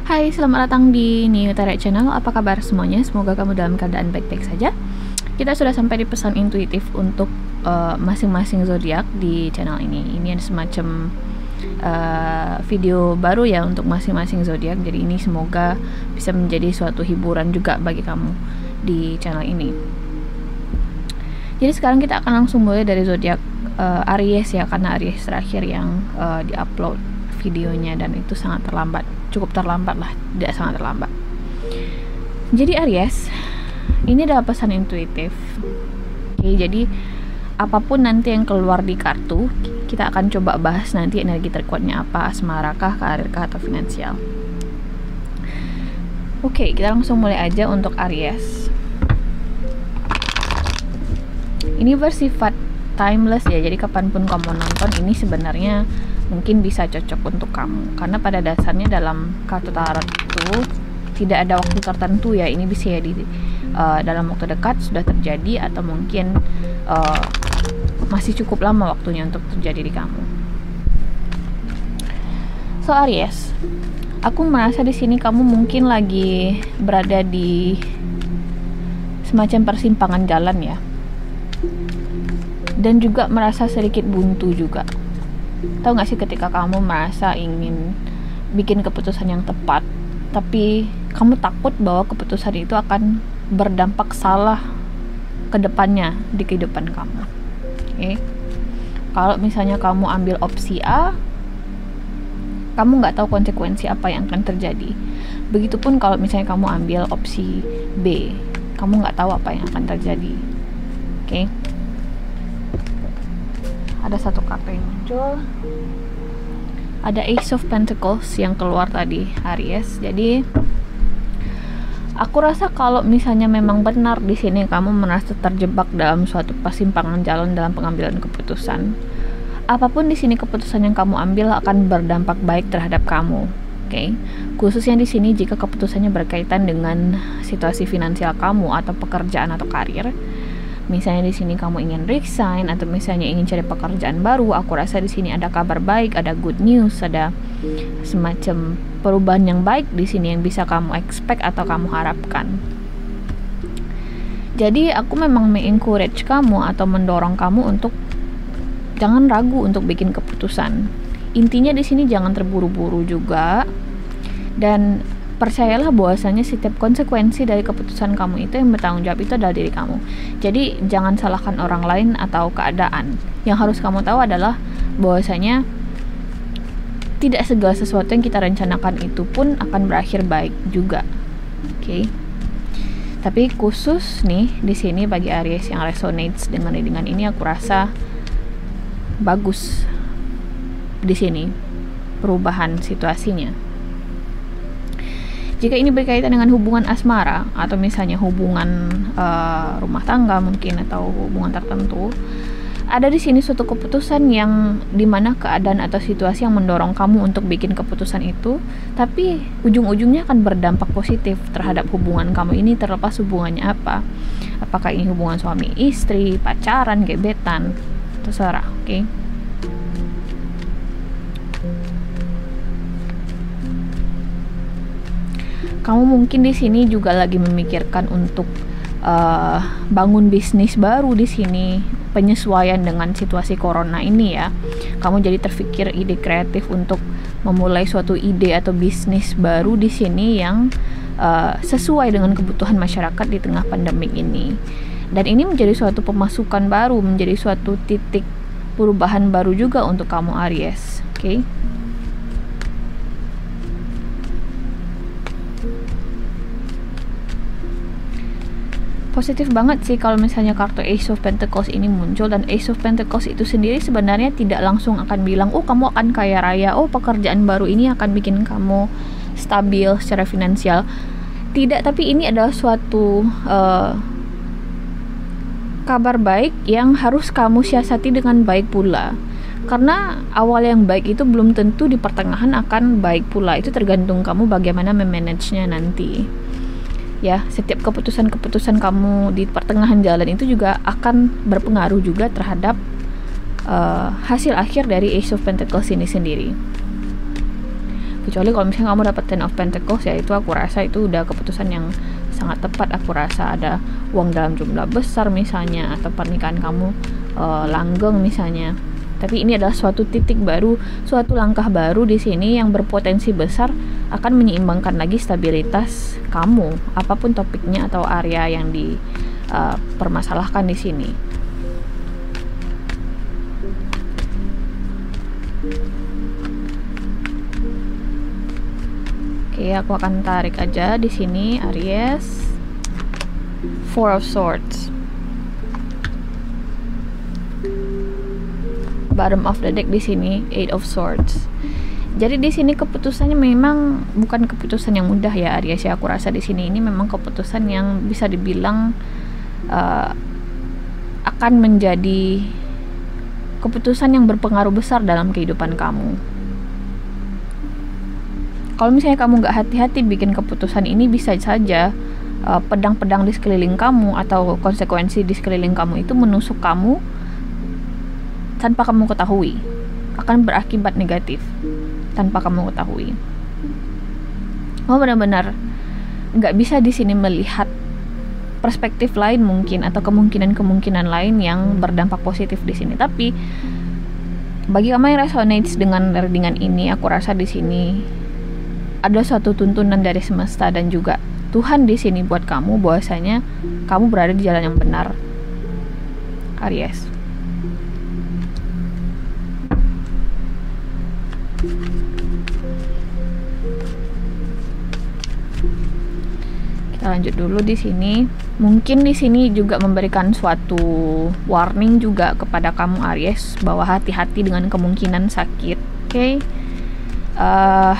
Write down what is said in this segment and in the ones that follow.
Hai, selamat datang di New Tarot Channel. Apa kabar semuanya? Semoga kamu dalam keadaan baik-baik saja. Kita sudah sampai di pesan intuitif untuk masing-masing zodiak di channel ini. Ini ada semacam video baru ya untuk masing-masing zodiak. Jadi ini semoga bisa menjadi suatu hiburan juga bagi kamu di channel ini. Jadi sekarang kita akan langsung mulai dari zodiak Aries ya, karena Aries terakhir yang diupload videonya dan itu sangat terlambat, cukup terlambat lah, tidak sangat terlambat. Jadi Aries, ini adalah pesan intuitif. Oke, jadi apapun nanti yang keluar di kartu, kita akan coba bahas nanti energi terkuatnya apa, asmarakah, karirkah, atau finansial. Oke, kita langsung mulai aja untuk Aries. Ini bersifat timeless ya, jadi kapanpun kamu nonton ini sebenarnya mungkin bisa cocok untuk kamu, karena pada dasarnya dalam kartu tarot itu tidak ada waktu tertentu ya. Ini bisa ya dalam waktu dekat sudah terjadi, atau mungkin masih cukup lama waktunya untuk terjadi di kamu. So Aries, aku merasa di sini kamu mungkin lagi berada di semacam persimpangan jalan ya, dan juga merasa sedikit buntu juga. Tahu gak sih ketika kamu merasa ingin bikin keputusan yang tepat, tapi kamu takut bahwa keputusan itu akan berdampak salah ke depannya di kehidupan kamu. Oke? Kalau misalnya kamu ambil opsi A, kamu nggak tahu konsekuensi apa yang akan terjadi. Begitupun kalau misalnya kamu ambil opsi B, kamu nggak tahu apa yang akan terjadi. Oke? Ada satu kartu yang muncul, ada Ace of Pentacles yang keluar tadi, Aries. Jadi aku rasa kalau misalnya memang benar di sini kamu merasa terjebak dalam suatu persimpangan jalan dalam pengambilan keputusan, apapun di sini keputusan yang kamu ambil akan berdampak baik terhadap kamu. Oke, khususnya di sini jika keputusannya berkaitan dengan situasi finansial kamu atau pekerjaan atau karir. Misalnya di sini kamu ingin resign atau misalnya ingin cari pekerjaan baru, aku rasa di sini ada kabar baik, ada good news, ada semacam perubahan yang baik di sini yang bisa kamu expect atau kamu harapkan. Jadi aku memang me-encourage kamu atau mendorong kamu untuk jangan ragu untuk bikin keputusan. Intinya di sini jangan terburu-buru juga, dan percayalah bahwasanya setiap konsekuensi dari keputusan kamu itu yang bertanggung jawab itu adalah diri kamu. Jadi jangan salahkan orang lain atau keadaan. Yang harus kamu tahu adalah bahwasanya tidak segala sesuatu yang kita rencanakan itu pun akan berakhir baik juga. Oke. Tapi khusus nih di sini bagi Aries yang resonates dengan ini, aku rasa bagus di sini perubahan situasinya. Jika ini berkaitan dengan hubungan asmara atau misalnya hubungan rumah tangga mungkin atau hubungan tertentu, ada di sini suatu keputusan yang dimana keadaan atau situasi yang mendorong kamu untuk bikin keputusan itu, tapi ujung-ujungnya akan berdampak positif terhadap hubungan kamu ini, terlepas hubungannya apa. Apakah ini hubungan suami istri, pacaran, gebetan, terserah. Oke? Kamu mungkin di sini juga lagi memikirkan untuk bangun bisnis baru di sini, penyesuaian dengan situasi corona ini ya. Kamu jadi terpikir ide kreatif untuk memulai suatu ide atau bisnis baru di sini yang sesuai dengan kebutuhan masyarakat di tengah pandemik ini. Dan ini menjadi suatu pemasukan baru, menjadi suatu titik perubahan baru juga untuk kamu Aries. Oke? Positif banget sih kalau misalnya kartu Ace of Pentacles ini muncul, dan Ace of Pentacles itu sendiri sebenarnya tidak langsung akan bilang, oh kamu akan kaya raya, oh pekerjaan baru ini akan bikin kamu stabil secara finansial. Tidak, tapi ini adalah suatu kabar baik yang harus kamu siasati dengan baik pula. Karena awal yang baik itu belum tentu di pertengahan akan baik pula. Itu tergantung kamu bagaimana memanagenya nanti. Ya, setiap keputusan-keputusan kamu di pertengahan jalan itu juga akan berpengaruh juga terhadap hasil akhir dari Ace of Pentacles ini sendiri. Kecuali kalau misalnya kamu dapat Ten of Pentacles, ya itu aku rasa itu udah keputusan yang sangat tepat. Aku rasa ada uang dalam jumlah besar misalnya, atau pernikahan kamu langgeng misalnya. Tapi ini adalah suatu titik baru, suatu langkah baru di sini yang berpotensi besar akan menyeimbangkan lagi stabilitas kamu, apapun topiknya atau area yang dipermasalahkan di sini. Oke, aku akan tarik aja di sini Aries. Four of Swords. Bottom of the deck di sini Eight of Swords. Jadi di sini keputusannya memang bukan keputusan yang mudah ya Aries ya. Aku rasa di sini ini memang keputusan yang bisa dibilang akan menjadi keputusan yang berpengaruh besar dalam kehidupan kamu. Kalau misalnya kamu nggak hati-hati bikin keputusan ini, bisa saja pedang-pedang di sekeliling kamu atau konsekuensi di sekeliling kamu itu menusuk kamu tanpa kamu ketahui, akan berakibat negatif tanpa kamu ketahui. Kamu benar-benar nggak bisa di sini melihat perspektif lain mungkin, atau kemungkinan-kemungkinan lain yang berdampak positif di sini. Tapi bagi kamu yang resonates dengan readingan ini, aku rasa di sini ada suatu tuntunan dari semesta dan juga Tuhan di sini buat kamu, bahwasanya kamu berada di jalan yang benar, Aries. Kita lanjut dulu di sini. Mungkin di sini juga memberikan suatu warning juga kepada kamu Aries, bahwa hati-hati dengan kemungkinan sakit. Oke.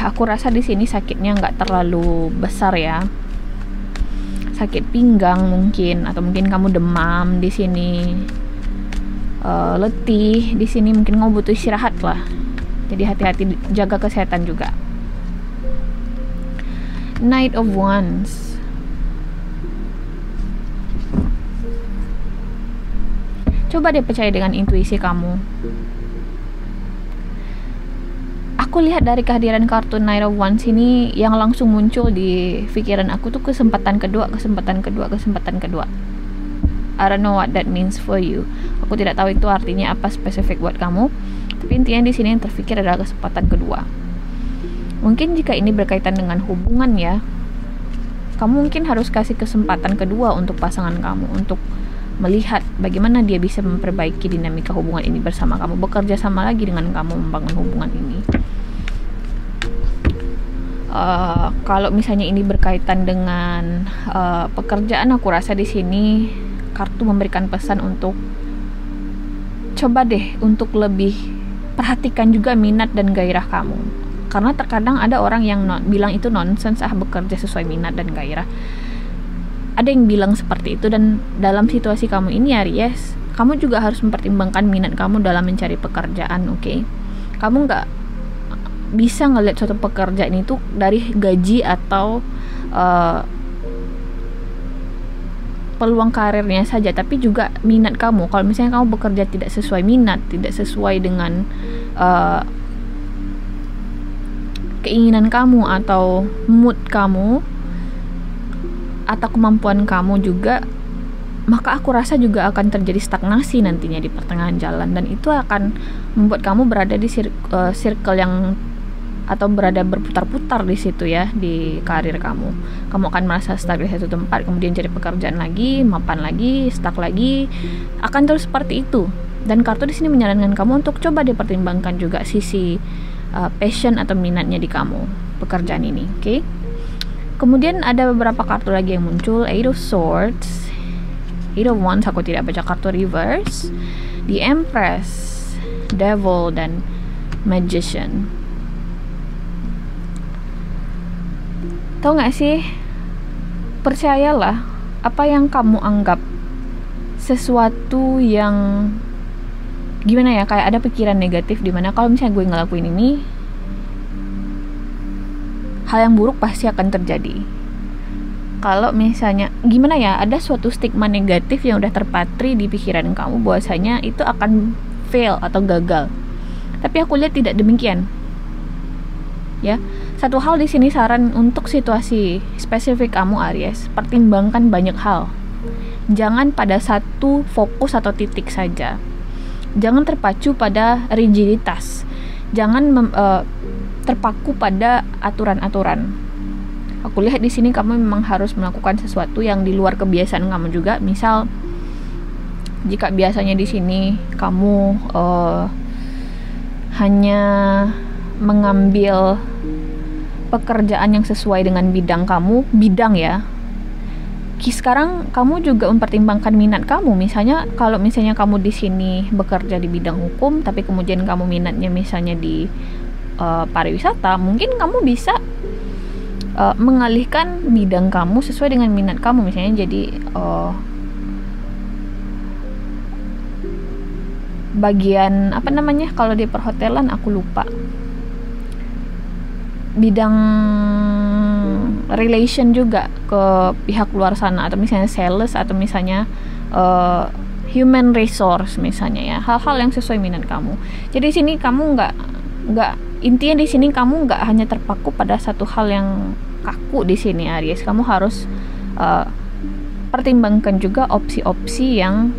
Aku rasa di sini sakitnya nggak terlalu besar ya. Sakit pinggang mungkin, atau mungkin kamu demam di sini, letih di sini, mungkin kamu butuh istirahat lah. Jadi hati-hati, jaga kesehatan juga. Knight of Wands. Coba deh percaya dengan intuisi kamu. Aku lihat dari kehadiran kartu Knight of Wands ini, yang langsung muncul di pikiran aku tuh kesempatan kedua. I don't know what that means for you. Aku tidak tahu itu artinya apa spesifik buat kamu. Tapi intinya di sini yang terpikir adalah kesempatan kedua. Mungkin jika ini berkaitan dengan hubungan ya, kamu mungkin harus kasih kesempatan kedua untuk pasangan kamu, untuk melihat bagaimana dia bisa memperbaiki dinamika hubungan ini bersama kamu, bekerja sama lagi dengan kamu membangun hubungan ini. Kalau misalnya ini berkaitan dengan pekerjaan, aku rasa di sini kartu memberikan pesan untuk coba deh untuk lebih perhatikan juga minat dan gairah kamu. Karena terkadang ada orang yang bilang itu nonsense, bekerja sesuai minat dan gairah. Ada yang bilang seperti itu, dan dalam situasi kamu ini Aries, kamu juga harus mempertimbangkan minat kamu dalam mencari pekerjaan, oke? Kamu nggak bisa ngelihat suatu pekerjaan itu dari gaji atau peluang karirnya saja, tapi juga minat kamu. Kalau misalnya kamu bekerja tidak sesuai minat, tidak sesuai dengan keinginan kamu atau mood kamu atau kemampuan kamu juga, maka aku rasa juga akan terjadi stagnasi nantinya di pertengahan jalan, dan itu akan membuat kamu berada di circle yang, atau berada berputar-putar di situ ya, di karir kamu. Kamu akan merasa stuck di satu tempat, kemudian cari pekerjaan lagi, mapan lagi, stuck lagi, akan terus seperti itu. Dan kartu di sini menyarankan kamu untuk coba dipertimbangkan juga sisi passion atau minatnya di kamu pekerjaan ini, oke? Kemudian ada beberapa kartu lagi yang muncul. Eight of Swords, Eight of Wands, aku tidak baca kartu reverse, The Empress, Devil, dan Magician. Tahu gak sih, percayalah apa yang kamu anggap sesuatu yang gimana ya, kayak ada pikiran negatif di mana kalau misalnya gue ngelakuin ini, hal yang buruk pasti akan terjadi. Kalau misalnya gimana ya, ada suatu stigma negatif yang udah terpatri di pikiran kamu bahwasanya itu akan fail atau gagal. Tapi aku lihat tidak demikian. Ya, Satu hal di sini saran untuk situasi spesifik kamu Aries, pertimbangkan banyak hal. Jangan pada satu fokus atau titik saja. Jangan terpacu pada rigiditas. Jangan terpaku pada aturan-aturan. Aku lihat di sini kamu memang harus melakukan sesuatu yang di luar kebiasaan kamu juga. Misal, jika biasanya di sini kamu hanya mengambil pekerjaan yang sesuai dengan bidang ya. Sekarang kamu juga mempertimbangkan minat kamu. Misalnya kalau misalnya kamu di sini bekerja di bidang hukum, tapi kemudian kamu minatnya misalnya di pariwisata, mungkin kamu bisa mengalihkan bidang kamu sesuai dengan minat kamu. Misalnya jadi bagian apa namanya kalau di perhotelan, aku lupa, bidang relation juga ke pihak luar sana, atau misalnya sales, atau misalnya human resource misalnya ya, hal-hal yang sesuai minat kamu. Jadi sini kamu nggak intinya di sini kamu nggak hanya terpaku pada satu hal yang kaku di sini Aries. Kamu harus pertimbangkan juga opsi-opsi yang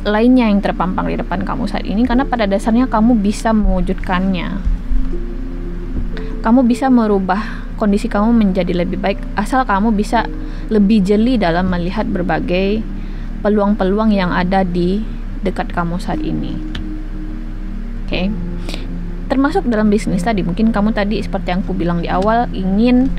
lainnya yang terpampang di depan kamu saat ini, karena pada dasarnya kamu bisa mewujudkannya. Kamu bisa merubah kondisi kamu menjadi lebih baik asal kamu bisa lebih jeli dalam melihat berbagai peluang-peluang yang ada di dekat kamu saat ini. Oke. Termasuk dalam bisnis tadi, mungkin kamu tadi seperti yang aku bilang di awal ingin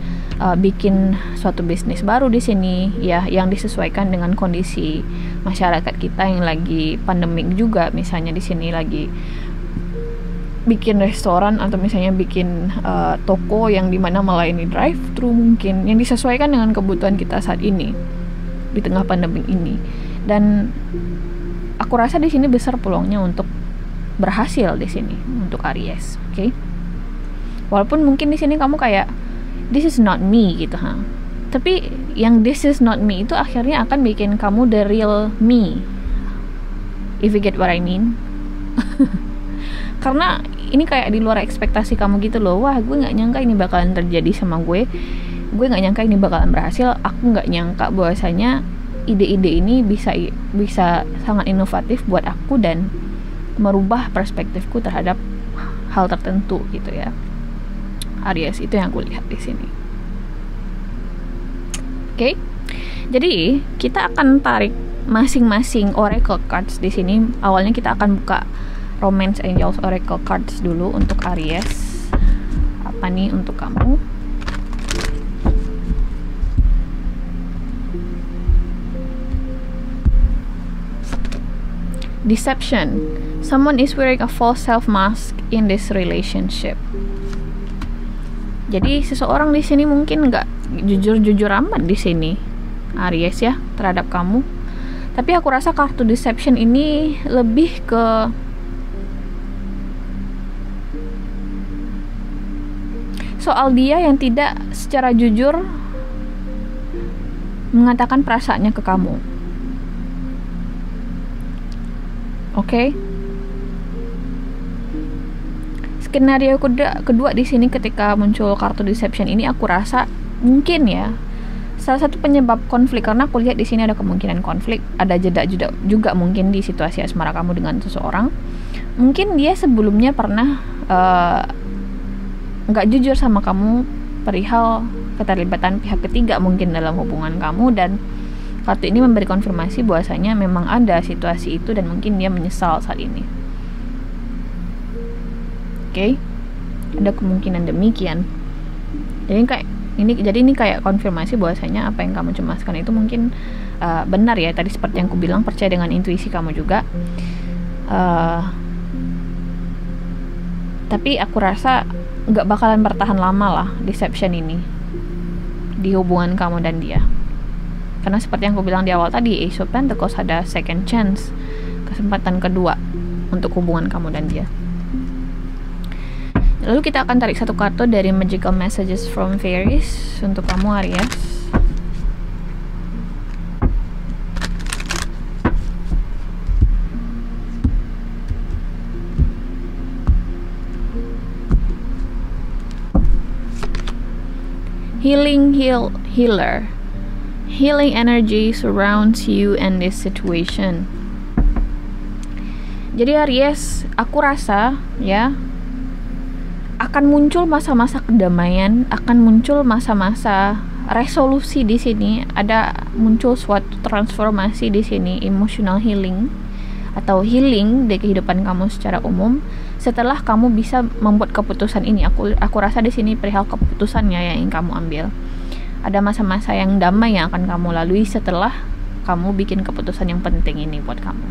bikin suatu bisnis baru di sini ya, yang disesuaikan dengan kondisi masyarakat kita yang lagi pandemik juga. Misalnya di sini lagi bikin restoran, atau misalnya bikin toko yang dimana melayani drive-thru, mungkin yang disesuaikan dengan kebutuhan kita saat ini di tengah pandemi ini. Dan aku rasa di sini besar peluangnya untuk berhasil di sini untuk Aries, oke? Walaupun mungkin di sini kamu kayak this is not me gitu, tapi yang this is not me itu akhirnya akan bikin kamu the real me, if you get what I mean. Karena ini kayak di luar ekspektasi kamu gitu loh. Wah, gue nggak nyangka ini bakalan terjadi sama gue nggak nyangka ini bakalan berhasil. Aku nggak nyangka bahwasanya ide-ide ini bisa sangat inovatif buat aku dan merubah perspektifku terhadap hal tertentu gitu ya. Aries, itu yang aku lihat di sini. Oke. Jadi, kita akan tarik masing-masing oracle cards di sini. Awalnya kita akan buka Romance Angels Oracle Cards dulu untuk Aries. Apa nih untuk kamu? Deception. Someone is wearing a false self mask in this relationship. Jadi seseorang di sini mungkin nggak jujur-jujur amat di sini, Aries ya, terhadap kamu. Tapi aku rasa kartu deception ini lebih ke soal dia yang tidak secara jujur mengatakan perasaannya ke kamu. Oke. Skenario kedua di sini ketika muncul kartu deception ini, aku rasa mungkin ya salah satu penyebab konflik, karena aku lihat di sini ada kemungkinan konflik, ada jeda juga mungkin di situasi asmara kamu dengan seseorang. Mungkin dia sebelumnya pernah nggak jujur sama kamu perihal keterlibatan pihak ketiga mungkin dalam hubungan kamu, dan kartu ini memberi konfirmasi bahwasanya memang ada situasi itu dan mungkin dia menyesal saat ini. Oke, ada kemungkinan demikian. Jadi ini kayak konfirmasi bahwasanya apa yang kamu cemaskan itu mungkin benar ya. Tadi seperti yang aku bilang, percaya dengan intuisi kamu juga. Tapi aku rasa nggak bakalan bertahan lama lah deception ini di hubungan kamu dan dia. Karena seperti yang aku bilang di awal tadi, Ace of Pentacles ada second chance, kesempatan kedua untuk hubungan kamu dan dia. Lalu kita akan tarik satu kartu dari Magical Messages from Fairies untuk kamu Aries. Healer. Healing energy surrounds you and this situation. Jadi Aries, aku rasa ya akan muncul masa-masa kedamaian, akan muncul masa-masa resolusi di sini, ada muncul suatu transformasi di sini, emotional healing atau healing di kehidupan kamu secara umum setelah kamu bisa membuat keputusan ini. Aku rasa di sini perihal keputusannya yang ingin kamu ambil. Ada masa-masa yang damai yang akan kamu lalui setelah kamu bikin keputusan yang penting ini buat kamu.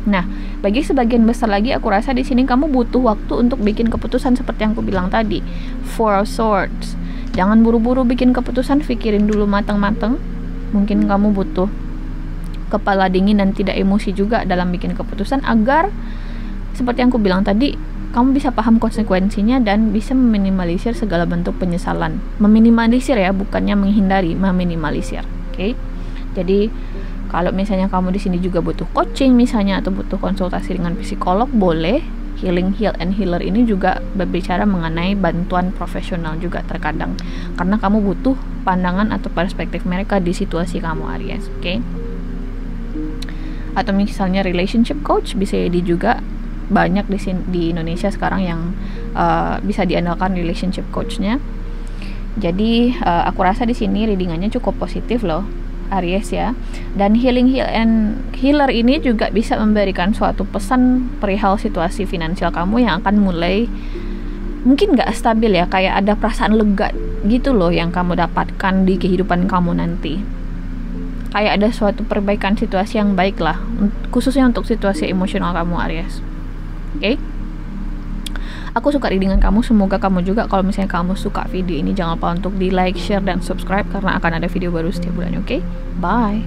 Nah, bagi sebagian besar lagi aku rasa di sini kamu butuh waktu untuk bikin keputusan seperti yang aku bilang tadi. Four of Swords. Jangan buru-buru bikin keputusan, pikirin dulu matang-matang. Mungkin kamu butuh kepala dingin dan tidak emosi juga dalam bikin keputusan agar seperti yang aku bilang tadi, kamu bisa paham konsekuensinya dan bisa meminimalisir segala bentuk penyesalan. Meminimalisir ya, bukannya menghindari, meminimalisir. Oke? Jadi kalau misalnya kamu di sini juga butuh coaching misalnya atau butuh konsultasi dengan psikolog, boleh. Heal and Healer ini juga berbicara mengenai bantuan profesional juga terkadang, karena kamu butuh pandangan atau perspektif mereka di situasi kamu Aries, oke? Atau misalnya relationship coach bisa jadi juga, banyak di Indonesia sekarang yang bisa diandalkan relationship coachnya. Jadi aku rasa di sini readingannya cukup positif loh Aries ya. Dan Heal and Healer ini juga bisa memberikan suatu pesan perihal situasi finansial kamu yang akan mulai mungkin gak stabil ya, kayak ada perasaan lega gitu loh yang kamu dapatkan di kehidupan kamu nanti. Kayak ada suatu perbaikan situasi yang baik lah, khususnya untuk situasi emosional kamu Aries. Oke? Aku suka readingan kamu, semoga kamu juga. Kalau misalnya kamu suka video ini, jangan lupa untuk di like, share, dan subscribe karena akan ada video baru setiap bulan, oke? Bye!